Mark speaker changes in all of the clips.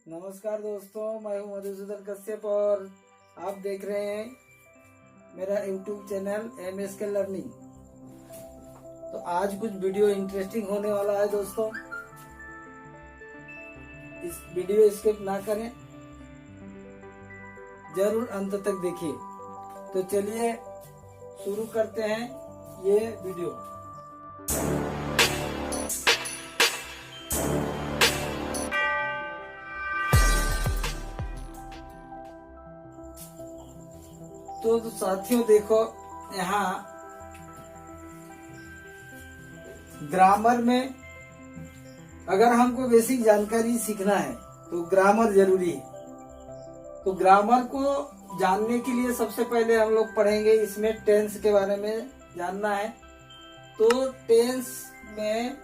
Speaker 1: नमस्कार दोस्तों, मैं हूं मधुसूदन कश्यप और आप देख रहे हैं मेरा YouTube चैनल MSK लर्निंग। तो आज कुछ वीडियो इंटरेस्टिंग होने वाला है दोस्तों, इस वीडियो स्किप ना करें, जरूर अंत तक देखिए। तो चलिए शुरू करते हैं ये वीडियो। तो साथियों देखो, यहाँ ग्रामर में अगर हमको बेसिक जानकारी सीखना है तो ग्रामर जरूरी है। तो ग्रामर को जानने के लिए सबसे पहले हम लोग पढ़ेंगे, इसमें टेंस के बारे में जानना है। तो टेंस में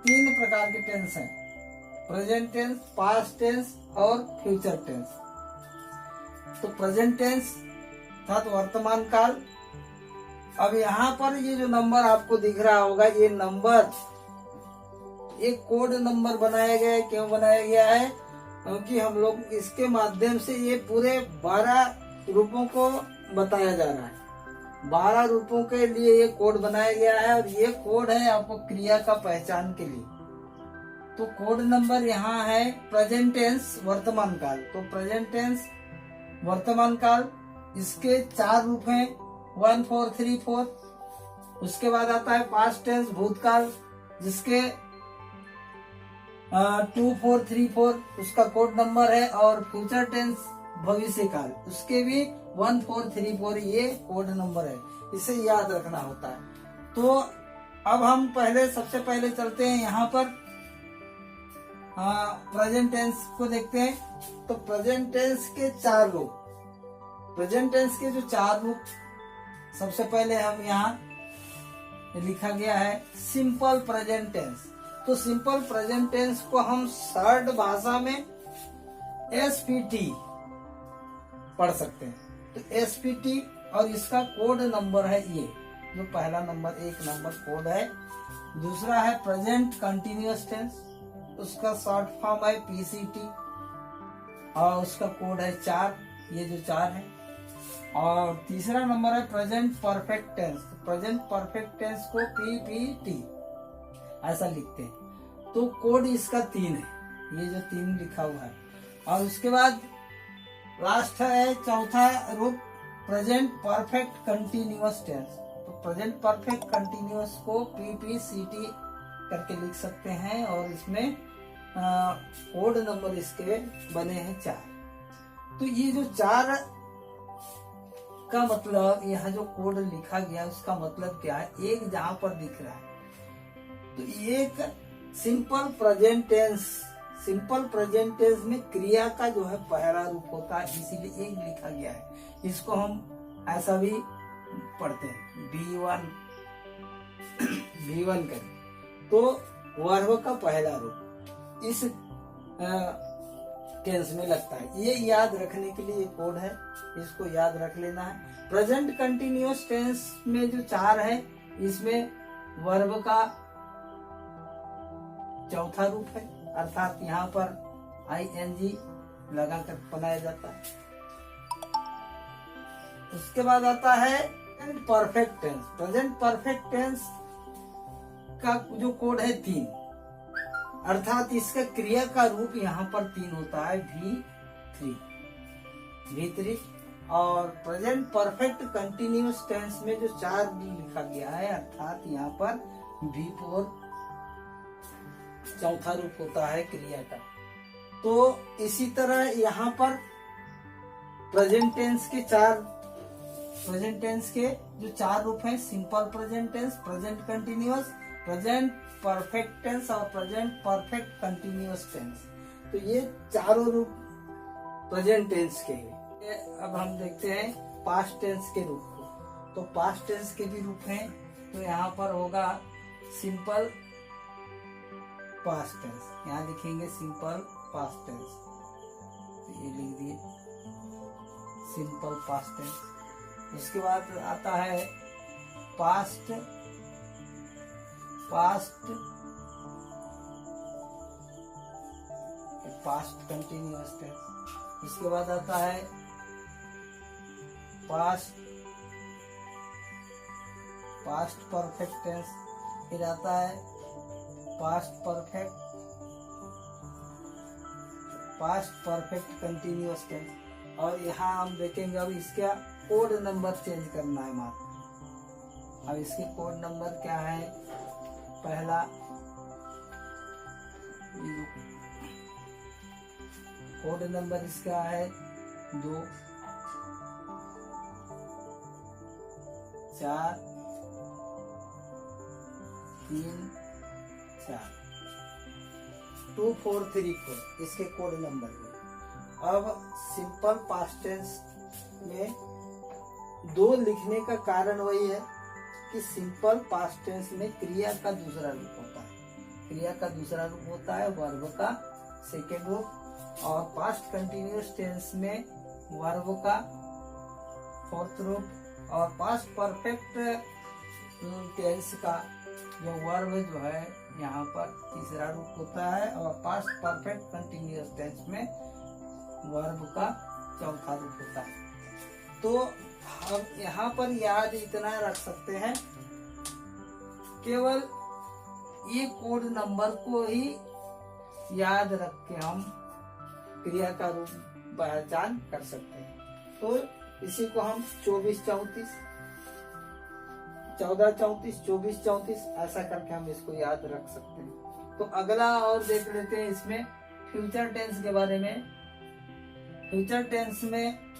Speaker 1: 3 प्रकार के टेंस हैं: प्रेजेंट टेंस, पास्ट टेंस और फ्यूचर टेंस। तो प्रेजेंट टेंस अर्थात वर्तमान काल। अब यहाँ पर ये जो नंबर आपको दिख रहा होगा, ये नंबर एक कोड नंबर बनाया गया है। क्यों बनाया गया है? क्योंकि हम लोग इसके माध्यम से ये पूरे 12 रूपों को बताया जा रहा है। 12 रूपों के लिए ये कोड बनाया गया है और ये कोड है आपको क्रिया का पहचान के लिए। तो कोड नंबर यहाँ है प्रेजेंट टेंस, वर्तमान काल। तो प्रेजेंट टेंस वर्तमान काल, इसके 4 रूप हैं, 1, 4, 3, 4। उसके बाद आता है पास्ट टेंस, भूतकाल, जिसके 2, 4, 3, 4 उसका कोड नंबर है। और फ्यूचर टेंस भविष्य काल, उसके भी 1, 4, 3, 4 ये कोड नंबर है। इसे याद रखना होता है। तो अब हम सबसे पहले चलते हैं यहाँ पर प्रेजेंट टेंस को देखते हैं। तो प्रेजेंट टेंस के 4 रूप, प्रेजेंट टेंस के जो 4 रूप, सबसे पहले हम यहाँ लिखा गया है सिंपल प्रेजेंट टेंस। तो सिंपल प्रेजेंट टेंस को हम शॉर्ट भाषा में SPT पढ़ सकते हैं। तो SPT, और इसका कोड नंबर है ये, जो पहला नंबर 1 नंबर कोड है। दूसरा है प्रेजेंट कंटिन्यूअस टेंस, उसका शॉर्ट फॉर्म है PCT और उसका कोड है 4, ये जो 4 है। और तीसरा नंबर है present perfect tense. Present perfect tense को PPT ऐसा लिखते हैं। तो कोड इसका 3 है, ये जो 3 लिखा हुआ है। और उसके बाद लास्ट है चौथा रूप प्रेजेंट परफेक्ट कंटिन्यूअस टेंस। तो प्रेजेंट परफेक्ट कंटिन्यूअस को PPCT करके लिख सकते हैं और इसमें कोड नंबर इसके बने हैं 4। तो ये जो 4 का मतलब, यहाँ जो कोड लिखा गया उसका मतलब क्या है? एक जहां पर दिख रहा है तो एक simple present tense, simple present tense में क्रिया का जो है पहला रूप होता है, इसीलिए एक लिखा गया है। इसको हम ऐसा भी पढ़ते हैं B1 कर। तो वर्ब का पहला रूप इस टेंस में लगता है। ये याद रखने के लिए कोड है, इसको याद रख लेना है। प्रेजेंट कंटिन्यूअस टेंस में जो 4 है, इसमें वर्ब का चौथा रूप है, अर्थात यहाँ पर ING लगाकर बनाया जाता है। उसके बाद आता है perfect tense. Present perfect tense का जो कोड है 3, अर्थात इसका क्रिया का रूप यहाँ पर 3 होता है, V3। और प्रेजेंट परफेक्ट कंटिन्यूअस टेंस में जो 4 लिखा गया है, अर्थात यहाँ पर V4 चौथा रूप होता है क्रिया का। तो इसी तरह यहाँ पर प्रेजेंट टेंस के जो 4 रूप हैं, simple present tense, present continuous, present perfect tense और प्रेजेंट परफेक्ट कंटिन्यूअस टेंस। तो ये चारों रूप प्रेजेंट टेंस के हैं। अब हम देखते हैं पास्ट टेंस के रूप को। तो पास्ट टेंस के भी रूप हैं। तो यहाँ पर होगा सिंपल पास्ट टेंस, यहाँ लिखेंगे सिंपल पास्ट टेंस। तो ये लिख दिए सिंपल पास्ट टेंस। उसके बाद आता है पास्ट पास्ट कंटिन्यूअस टेंस। इसके बाद आता है पास्ट परफेक्ट टेंस, फिर आता है पास्ट परफेक्ट कंटिन्यूअस टेंस। और यहाँ हम देखेंगे अब इसका कोड नंबर चेंज करना है मात्र। अब इसके कोड नंबर क्या है? पहला कोड नंबर इसका है 2, 4, 3, 4, 2, 4, 3, 4 इसके कोड नंबर है। अब सिंपल पास्ट टेंस में 2 लिखने का कारण वही है कि सिंपल पास्ट टेंस में क्रिया का दूसरा रूप होता है। क्रिया का दूसरा रूप होता है वर्ब का सेकेंड रूप, और पास्ट कंटिन्यूअस टेंस में वर्ब का फोर्थ रूप, और पास्ट परफेक्ट टेंस का जो वर्ब जो है यहाँ पर तीसरा रूप होता है, और पास्ट परफेक्ट कंटिन्यूअस टेंस में वर्ब का चौथा रूप होता है। तो हम यहाँ पर याद इतना रख सकते हैं, केवल ये कोड नंबर को ही याद रख के हम क्रिया का रूप पहचान कर सकते हैं। तो इसी को हम 24, 34, 14, 34, 24, 34 ऐसा करके हम इसको याद रख सकते हैं। तो अगला और देख लेते हैं इसमें फ्यूचर टेंस के बारे में। फ्यूचर टेंस में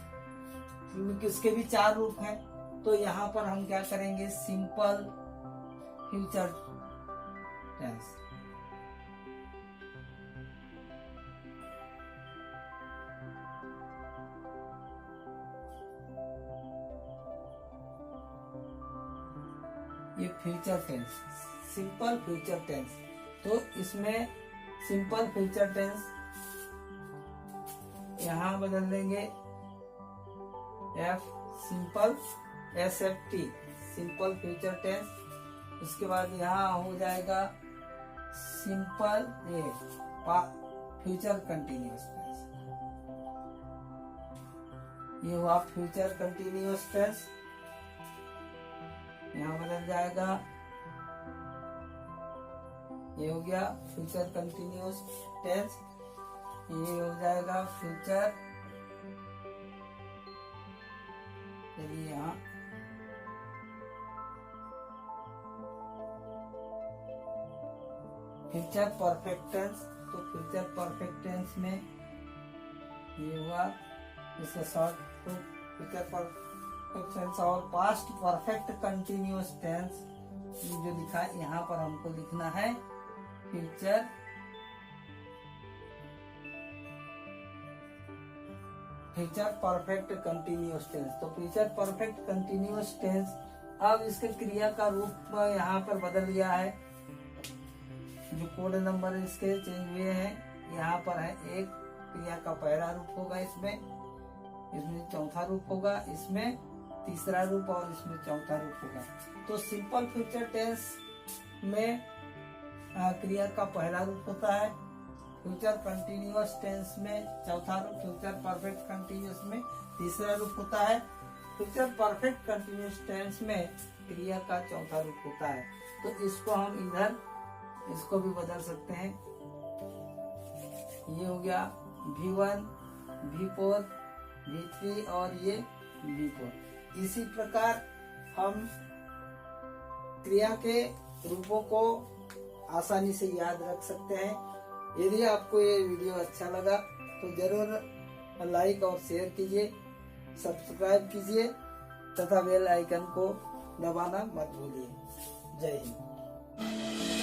Speaker 1: इसके भी 4 रूप हैं। तो यहाँ पर हम क्या करेंगे? Simple future tense. ये future tense, simple future tense. तो इसमें सिंपल फ्यूचर टेंस यहाँ बदल देंगे F simple SFT simple future tense. उसके बाद यहाँ हो जाएगा सिंपल फ्यूचर कंटिन्यूअस टेंस। ये हुआ फ्यूचर कंटिन्यूअस टेंस, यहाँ बदल जाएगा। ये हो गया फ्यूचर कंटिन्यूअस टेंस, ये हो जाएगा फ्यूचर, चलिए यहाँ फ्यूचर परफेक्ट टेंस। तो फ्यूचर परफेक्ट टेंस में ये हुआ इसका शॉर्ट फ्यूचर परफेक्ट टेंस। और पास्ट परफेक्ट कंटिन्यूअस टेंस जो लिखा है यहाँ पर हमको लिखना है फ्यूचर परफेक्ट कंटिन्यूअस टेंस। तो फ्यूचर परफेक्ट कंटिन्यूअस टेंस अब इसके क्रिया का रूप यहाँ पर बदल गया है। जो कोड नंबर इसके चेंज हुए हैं यहाँ पर है। एक क्रिया का पहला रूप होगा, इसमें चौथा रूप होगा, इसमें तीसरा रूप और इसमें चौथा रूप होगा। तो सिंपल फ्यूचर टेंस में क्रिया का पहला रूप होता है, फ्यूचर कंटिन्यूअस टेंस में चौथा रूप, फ्यूचर परफेक्ट कंटिन्यूअस में तीसरा रूप होता है, फ्यूचर परफेक्ट कंटिन्यूअस टेंस में क्रिया का चौथा रूप होता है। तो इसको हम इधर इसको भी बदल सकते हैं। ये हो गया V1, V4, V3 और ये V4। इसी प्रकार हम क्रिया के रूपों को आसानी से याद रख सकते हैं। यदि आपको ये वीडियो अच्छा लगा तो जरूर लाइक और शेयर कीजिए, सब्सक्राइब कीजिए तथा बेल आइकन को दबाना मत भूलिए। जय हिंद।